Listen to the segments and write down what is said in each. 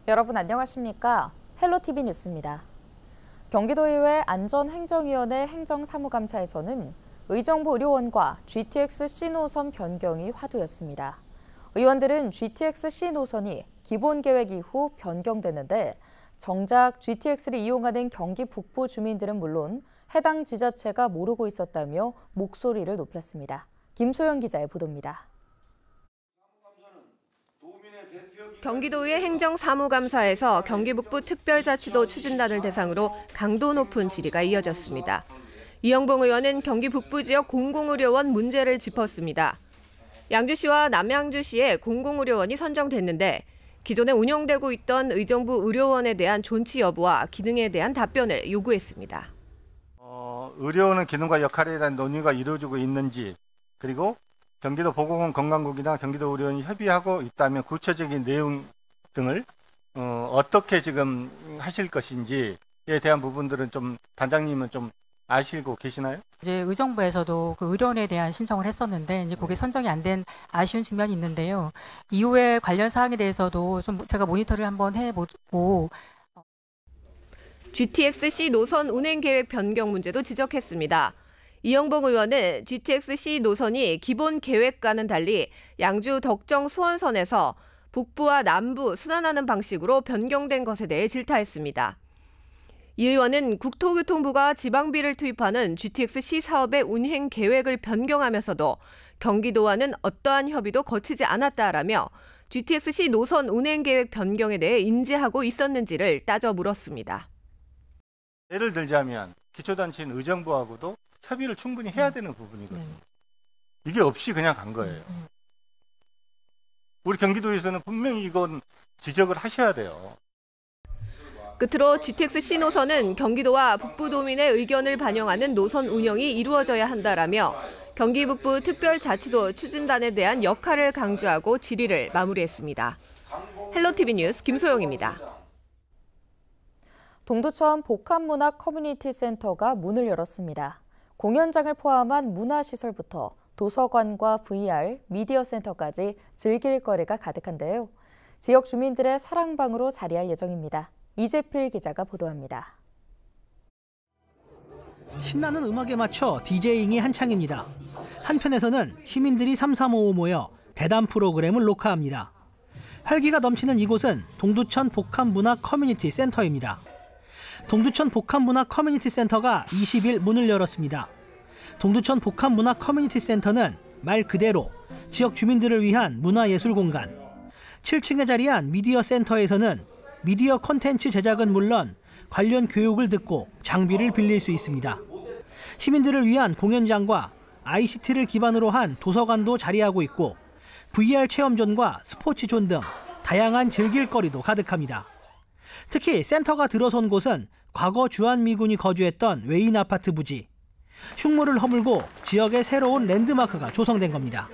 여러분 안녕하십니까? 헬로티비 뉴스입니다. 경기도의회 안전행정위원회 행정사무감사에서는 의정부 의료원과 GTX-C 노선 변경이 화두였습니다. 의원들은 GTX-C 노선이 기본계획 이후 변경됐는데 정작 GTX를 이용하는 경기 북부 주민들은 물론 해당 지자체가 모르고 있었다며 목소리를 높였습니다. 김소영 기자의 보도입니다. 경기도의 행정사무감사에서 경기북부 특별자치도 추진단을 대상으로 강도 높은 질의가 이어졌습니다. 이영봉 의원은 경기 북부 지역 공공의료원 문제를 짚었습니다. 양주시와 남양주시에 공공의료원이 선정됐는데 기존에 운영되고 있던 의정부 의료원에 대한 존치 여부와 기능에 대한 답변을 요구했습니다. 의료원의 기능과 역할에 대한 논의가 이루어지고 있는지, 그리고 경기도 보건원 건강국이나 경기도 의료원이 협의하고 있다면 구체적인 내용 등을 어떻게 지금 하실 것인지에 대한 부분들은 좀 단장님은 좀 아시고 계시나요? 이제 의정부에서도 그 의료원에 대한 신청을 했었는데 이제 그게 선정이 안 된 아쉬운 측면이 있는데요. 이후에 관련 사항에 대해서도 좀 제가 모니터를 한번 해보고 GTX-C 노선 운행 계획 변경 문제도 지적했습니다. 이영봉 의원은 GTX-C 노선이 기본 계획과는 달리 양주 덕정 수원선에서 북부와 남부 순환하는 방식으로 변경된 것에 대해 질타했습니다. 이 의원은 국토교통부가 지방비를 투입하는 GTX-C 사업의 운행 계획을 변경하면서도 경기도와는 어떠한 협의도 거치지 않았다라며 GTX-C 노선 운행 계획 변경에 대해 인지하고 있었는지를 따져 물었습니다. 예를 들자면 기초단체인 의정부하고도 협의를 충분히 해야 되는 부분이거든요. 이게 없이 그냥 간 거예요. 우리 경기도에서는 분명히 이건 지적을 하셔야 돼요. 끝으로 GTX-C 노선은 경기도와 북부도민의 의견을 반영하는 노선 운영이 이루어져야 한다라며 경기 북부 특별자치도 추진단에 대한 역할을 강조하고 질의를 마무리했습니다. 헬로티비 뉴스 김소영입니다. 동두천 복합문화 커뮤니티 센터가 문을 열었습니다. 공연장을 포함한 문화시설부터 도서관과 VR, 미디어 센터까지 즐길 거리가 가득한데요. 지역 주민들의 사랑방으로 자리할 예정입니다. 이재필 기자가 보도합니다. 신나는 음악에 맞춰 디제잉이 한창입니다. 한편에서는 시민들이 삼삼오오 모여 대담 프로그램을 녹화합니다. 활기가 넘치는 이곳은 동두천 복합문화 커뮤니티 센터입니다. 동두천 복합문화 커뮤니티 센터가 20일 문을 열었습니다. 동두천 복합문화 커뮤니티 센터는 말 그대로 지역 주민들을 위한 문화예술 공간. 7층에 자리한 미디어 센터에서는 미디어 콘텐츠 제작은 물론 관련 교육을 듣고 장비를 빌릴 수 있습니다. 시민들을 위한 공연장과 ICT를 기반으로 한 도서관도 자리하고 있고 VR 체험존과 스포츠존 등 다양한 즐길거리도 가득합니다. 특히 센터가 들어선 곳은 과거 주한미군이 거주했던 외인 아파트 부지. 흉물을 허물고 지역의 새로운 랜드마크가 조성된 겁니다.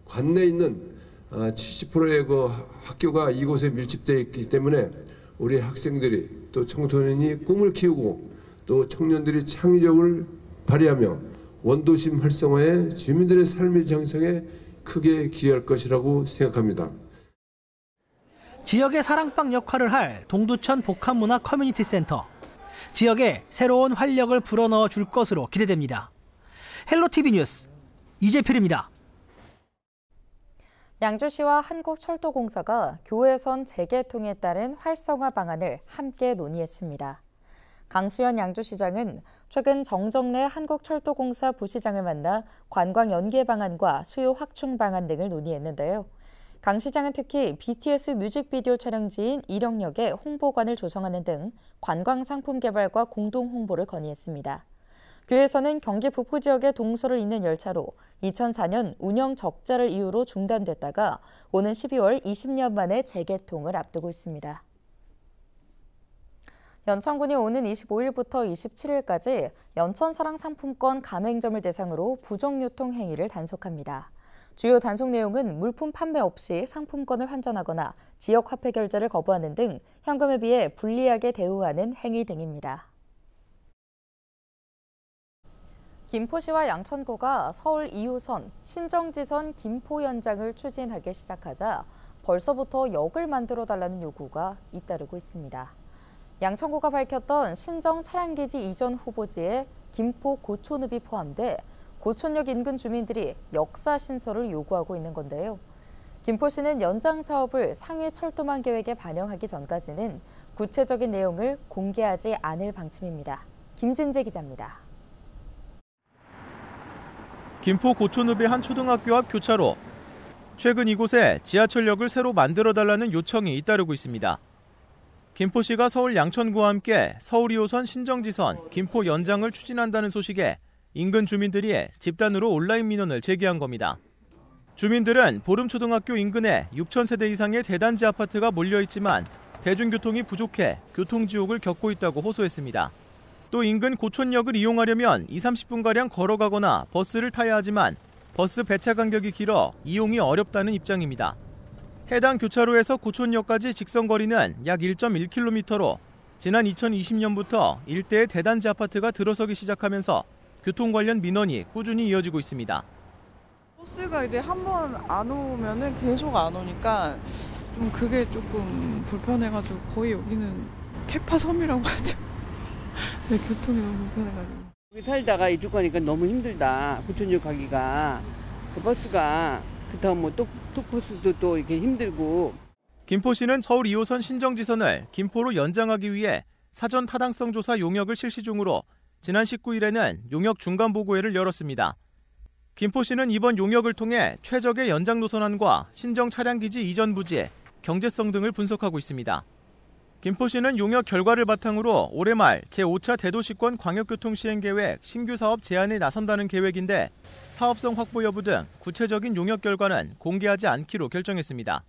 관내에 있는 70%의 그 학교가 이곳에 밀집되어 있기 때문에 우리 학생들이 또 청소년이 꿈을 키우고 또 청년들이 창의력을 발휘하며 원도심 활성화에 주민들의 삶의 장성에 크게 기여할 것이라고 생각합니다. 지역의 사랑방 역할을 할 동두천 복합문화 커뮤니티 센터. 지역에 새로운 활력을 불어넣어 줄 것으로 기대됩니다. 헬로티비 뉴스 이재필입니다. 양주시와 한국철도공사가 교외선 재개통에 따른 활성화 방안을 함께 논의했습니다. 강수현 양주시장은 최근 정정래 한국철도공사 부시장을 만나 관광 연계 방안과 수요 확충 방안 등을 논의했는데요. 강 시장은 특히 BTS 뮤직비디오 촬영지인 이령역에 홍보관을 조성하는 등 관광 상품 개발과 공동 홍보를 건의했습니다. 교회에서는 경기 북부 지역의 동서를 잇는 열차로 2004년 운영 적자를 이유로 중단됐다가 오는 12월 20년 만에 재개통을 앞두고 있습니다. 연천군이 오는 25일부터 27일까지 연천사랑 상품권 가맹점을 대상으로 부정유통 행위를 단속합니다. 주요 단속 내용은 물품 판매 없이 상품권을 환전하거나 지역 화폐 결제를 거부하는 등 현금에 비해 불리하게 대우하는 행위 등입니다. 김포시와 양천구가 서울 2호선 신정지선 김포 연장을 추진하기 시작하자 벌써부터 역을 만들어달라는 요구가 잇따르고 있습니다. 양천구가 밝혔던 신정 차량기지 이전 후보지에 김포 고촌읍이 포함돼 고촌역 인근 주민들이 역사 신설을 요구하고 있는 건데요. 김포시는 연장 사업을 상위 철도망 계획에 반영하기 전까지는 구체적인 내용을 공개하지 않을 방침입니다. 김진재 기자입니다. 김포 고촌읍의 한 초등학교 앞 교차로. 최근 이곳에 지하철역을 새로 만들어달라는 요청이 잇따르고 있습니다. 김포시가 서울 양천구와 함께 서울 2호선 신정지선 김포 연장을 추진한다는 소식에 인근 주민들이 집단으로 온라인 민원을 제기한 겁니다. 주민들은 보름초등학교 인근에 6,000세대 이상의 대단지 아파트가 몰려있지만 대중교통이 부족해 교통지옥을 겪고 있다고 호소했습니다. 또 인근 고촌역을 이용하려면 20-30분가량 걸어가거나 버스를 타야 하지만 버스 배차 간격이 길어 이용이 어렵다는 입장입니다. 해당 교차로에서 고촌역까지 직선 거리는 약 1.1km로 지난 2020년부터 일대의 대단지 아파트가 들어서기 시작하면서 교통 관련 민원이 꾸준히 이어지고 있습니다. 버스가 이제 한 번 안 오면은 계속 안 오니까 좀 그게 조금 불편해가지고 거의 여기는 캐파섬이라고 하죠. 네, 교통이 너무 불편해가지고. 여기 살다가 이쪽 가니까 너무 힘들다. 고촌역 가기가. 그 버스가 그렇다고 뭐 톡버스도 또 이렇게 힘들고. 김포시는 서울 2호선 신정지선을 김포로 연장하기 위해 사전 타당성 조사 용역을 실시 중으로 지난 19일에는 용역 중간보고회를 열었습니다. 김포시는 이번 용역을 통해 최적의 연장 노선안과 신정 차량기지 이전 부지, 경제성 등을 분석하고 있습니다. 김포시는 용역 결과를 바탕으로 올해 말 제5차 대도시권 광역교통시행계획 신규 사업 제안에 나선다는 계획인데 사업성 확보 여부 등 구체적인 용역 결과는 공개하지 않기로 결정했습니다.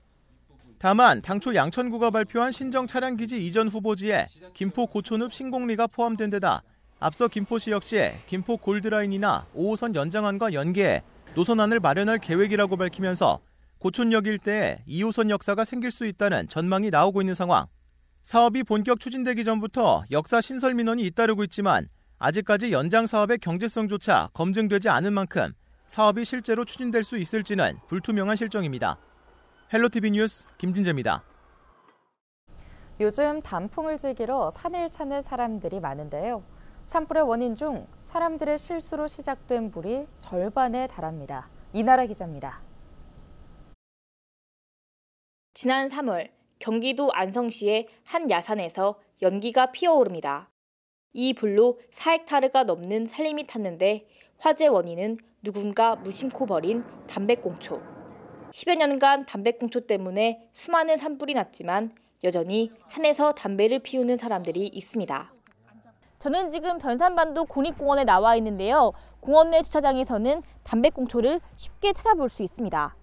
다만 당초 양천구가 발표한 신정 차량기지 이전 후보지에 김포 고촌읍 신공리가 포함된 데다 앞서 김포시 역시 김포 골드라인이나 5호선 연장안과 연계해 노선안을 마련할 계획이라고 밝히면서 고촌역 일대에 2호선 역사가 생길 수 있다는 전망이 나오고 있는 상황. 사업이 본격 추진되기 전부터 역사 신설 민원이 잇따르고 있지만 아직까지 연장 사업의 경제성조차 검증되지 않은 만큼 사업이 실제로 추진될 수 있을지는 불투명한 실정입니다. 헬로티비 뉴스 김진재입니다. 요즘 단풍을 즐기러 산을 찾는 사람들이 많은데요. 산불의 원인 중 사람들의 실수로 시작된 불이 절반에 달합니다. 이나라 기자입니다. 지난 3월 경기도 안성시의 한 야산에서 연기가 피어오릅니다. 이 불로 4헥타르가 넘는 산림이 탔는데 화재 원인은 누군가 무심코 버린 담배꽁초. 10여 년간 담배꽁초 때문에 수많은 산불이 났지만 여전히 산에서 담배를 피우는 사람들이 있습니다. 저는 지금 변산반도 국립공원에 나와 있는데요. 공원 내 주차장에서는 담배꽁초를 쉽게 찾아볼 수 있습니다.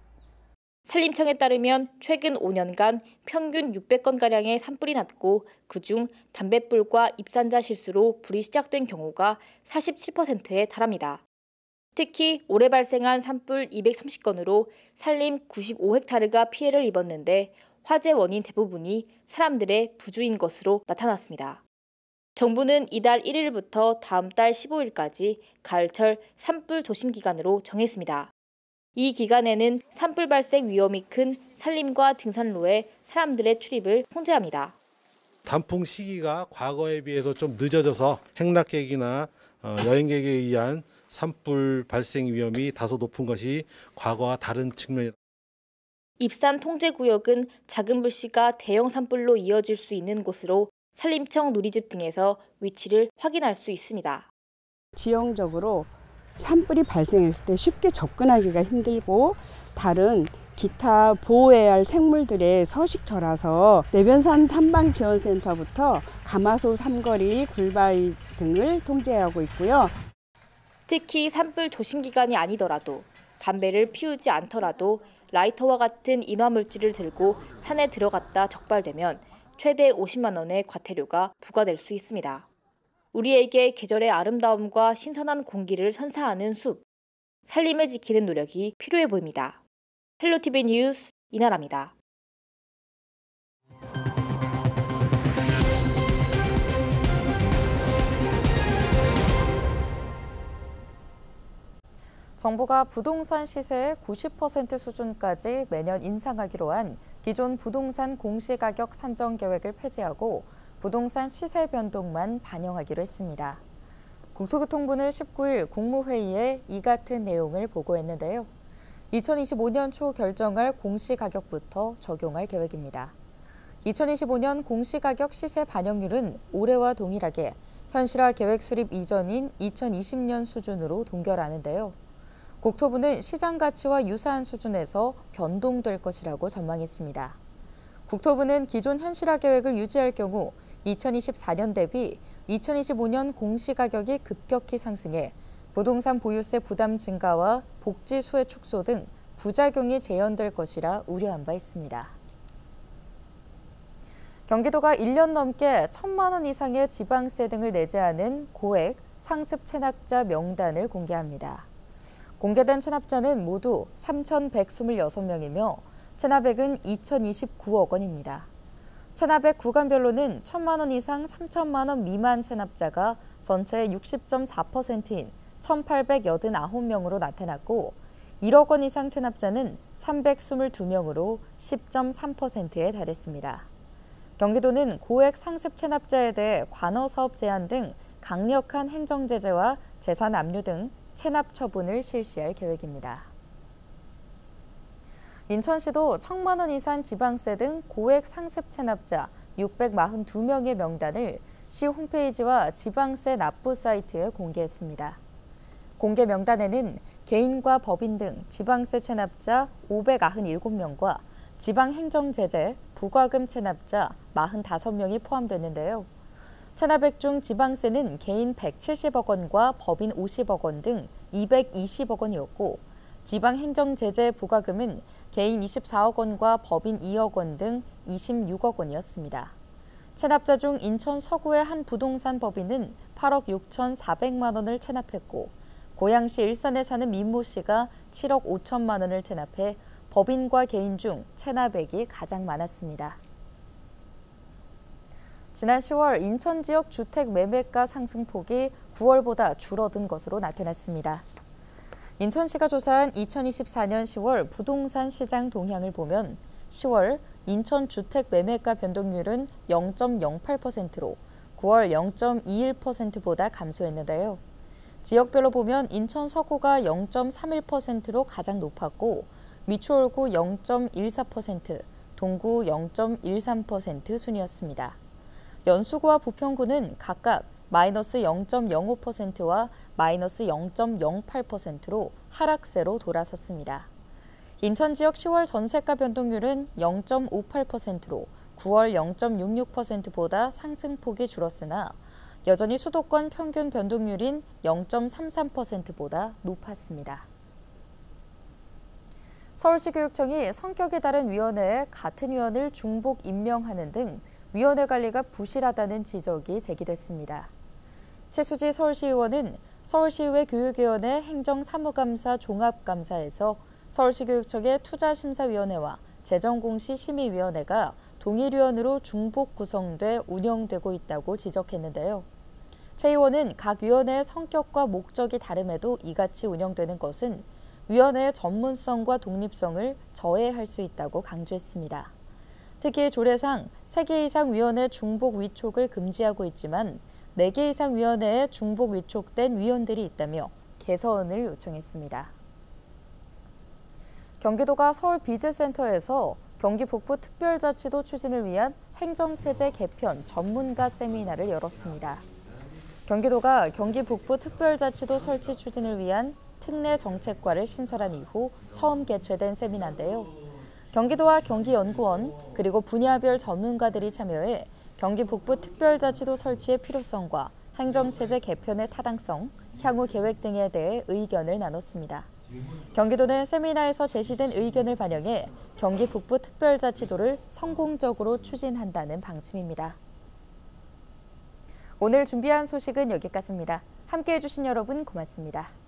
산림청에 따르면 최근 5년간 평균 600건가량의 산불이 났고 그중 담뱃불과 입산자 실수로 불이 시작된 경우가 47%에 달합니다. 특히 올해 발생한 산불 230건으로 산림 95헥타르가 피해를 입었는데 화재 원인 대부분이 사람들의 부주인 것으로 나타났습니다. 정부는 이달 1일부터 다음 달 15일까지 가을철 산불 조심 기간으로 정했습니다. 이 기간에는 산불 발생 위험이 큰 산림과 등산로에 사람들의 출입을 통제합니다. 단풍 시기가 과거에 비해서 좀 늦어져서 행락객이나 여행객에 의한 산불 발생 위험이 다소 높은 것이 과거와 다른 측면이다. 입산 통제구역은 작은 불씨가 대형 산불로 이어질 수 있는 곳으로 산림청 누리집 등에서 위치를 확인할 수 있습니다. 지형적으로 산불이 발생했을 때 쉽게 접근하기가 힘들고 다른 기타 보호해야 할 생물들의 서식처라서 내변산 탐방지원센터부터 가마솥 삼거리, 굴바위 등을 통제하고 있고요. 특히 산불 조심 기간이 아니더라도 담배를 피우지 않더라도 라이터와 같은 인화물질을 들고 산에 들어갔다 적발되면 최대 50만 원의 과태료가 부과될 수 있습니다. 우리에게 계절의 아름다움과 신선한 공기를 선사하는 숲, 산림을 지키는 노력이 필요해 보입니다. 헬로티비 뉴스 이나라입니다. 정부가 부동산 시세의 90% 수준까지 매년 인상하기로 한 기존 부동산 공시가격 산정 계획을 폐지하고 부동산 시세 변동만 반영하기로 했습니다. 국토교통부는 19일 국무회의에 이 같은 내용을 보고했는데요. 2025년 초 결정할 공시가격부터 적용할 계획입니다. 2025년 공시가격 시세 반영률은 올해와 동일하게 현실화 계획 수립 이전인 2020년 수준으로 동결하는데요. 국토부는 시장 가치와 유사한 수준에서 변동될 것이라고 전망했습니다. 국토부는 기존 현실화 계획을 유지할 경우 2024년 대비 2025년 공시가격이 급격히 상승해 부동산 보유세 부담 증가와 복지 수혜 축소 등 부작용이 재현될 것이라 우려한 바 있습니다. 경기도가 1년 넘게 1,000만 원 이상의 지방세 등을 내지 않은 고액 상습 체납자 명단을 공개합니다. 공개된 체납자는 모두 3,126명이며 체납액은 2,029억 원입니다. 체납액 구간별로는 1,000만 원 이상 3,000만 원 미만 체납자가 전체의 60.4%인 1,889명으로 나타났고 1억 원 이상 체납자는 322명으로 10.3%에 달했습니다. 경기도는 고액 상습 체납자에 대해 관어사업 제한 등 강력한 행정제재와 재산 압류 등 체납 처분을 실시할 계획입니다. 인천시도 1,000만 원 이상 지방세 등 고액 상습 체납자 642명의 명단을 시 홈페이지와 지방세 납부 사이트에 공개했습니다. 공개 명단에는 개인과 법인 등 지방세 체납자 597명과 지방행정제재, 부과금 체납자 45명이 포함됐는데요. 체납액 중 지방세는 개인 170억 원과 법인 50억 원 등 220억 원이었고 지방행정제재 부과금은 개인 24억 원과 법인 2억 원 등 26억 원이었습니다. 체납자 중 인천 서구의 한 부동산 법인은 8억 6,400만 원을 체납했고 고양시 일산에 사는 민모 씨가 7억 5천만 원을 체납해 법인과 개인 중 체납액이 가장 많았습니다. 지난 10월 인천 지역 주택 매매가 상승폭이 9월보다 줄어든 것으로 나타났습니다. 인천시가 조사한 2024년 10월 부동산 시장 동향을 보면 10월 인천 주택 매매가 변동률은 0.08%로 9월 0.21%보다 감소했는데요. 지역별로 보면 인천 서구가 0.31%로 가장 높았고 미추홀구 0.14%, 동구 0.13% 순이었습니다. 연수구와 부평구는 각각 마이너스 0.05%와 마이너스 0.08%로 하락세로 돌아섰습니다. 인천 지역 10월 전세가 변동률은 0.58%로 9월 0.66%보다 상승폭이 줄었으나 여전히 수도권 평균 변동률인 0.33%보다 높았습니다. 서울시교육청이 성격이 다른 위원회에 같은 위원을 중복 임명하는 등 위원회 관리가 부실하다는 지적이 제기됐습니다. 최수지 서울시의원은 서울시의회 교육위원회 행정사무감사 종합감사에서 서울시교육청의 투자심사위원회와 재정공시심의위원회가 동일위원으로 중복 구성돼 운영되고 있다고 지적했는데요. 최 의원은 각 위원회의 성격과 목적이 다름에도 이같이 운영되는 것은 위원회의 전문성과 독립성을 저해할 수 있다고 강조했습니다. 특히 조례상 3개 이상 위원회 중복 위촉을 금지하고 있지만 4개 이상 위원회에 중복 위촉된 위원들이 있다며 개선을 요청했습니다. 경기도가 서울비즈센터에서 경기 북부 특별자치도 추진을 위한 행정체제 개편 전문가 세미나를 열었습니다. 경기도가 경기 북부 특별자치도 설치 추진을 위한 특례 정책과를 신설한 이후 처음 개최된 세미나인데요. 경기도와 경기연구원 그리고 분야별 전문가들이 참여해 경기 북부 특별자치도 설치의 필요성과 행정체제 개편의 타당성, 향후 계획 등에 대해 의견을 나눴습니다. 경기도는 세미나에서 제시된 의견을 반영해 경기 북부 특별자치도를 성공적으로 추진한다는 방침입니다. 오늘 준비한 소식은 여기까지입니다. 함께해 주신 여러분 고맙습니다.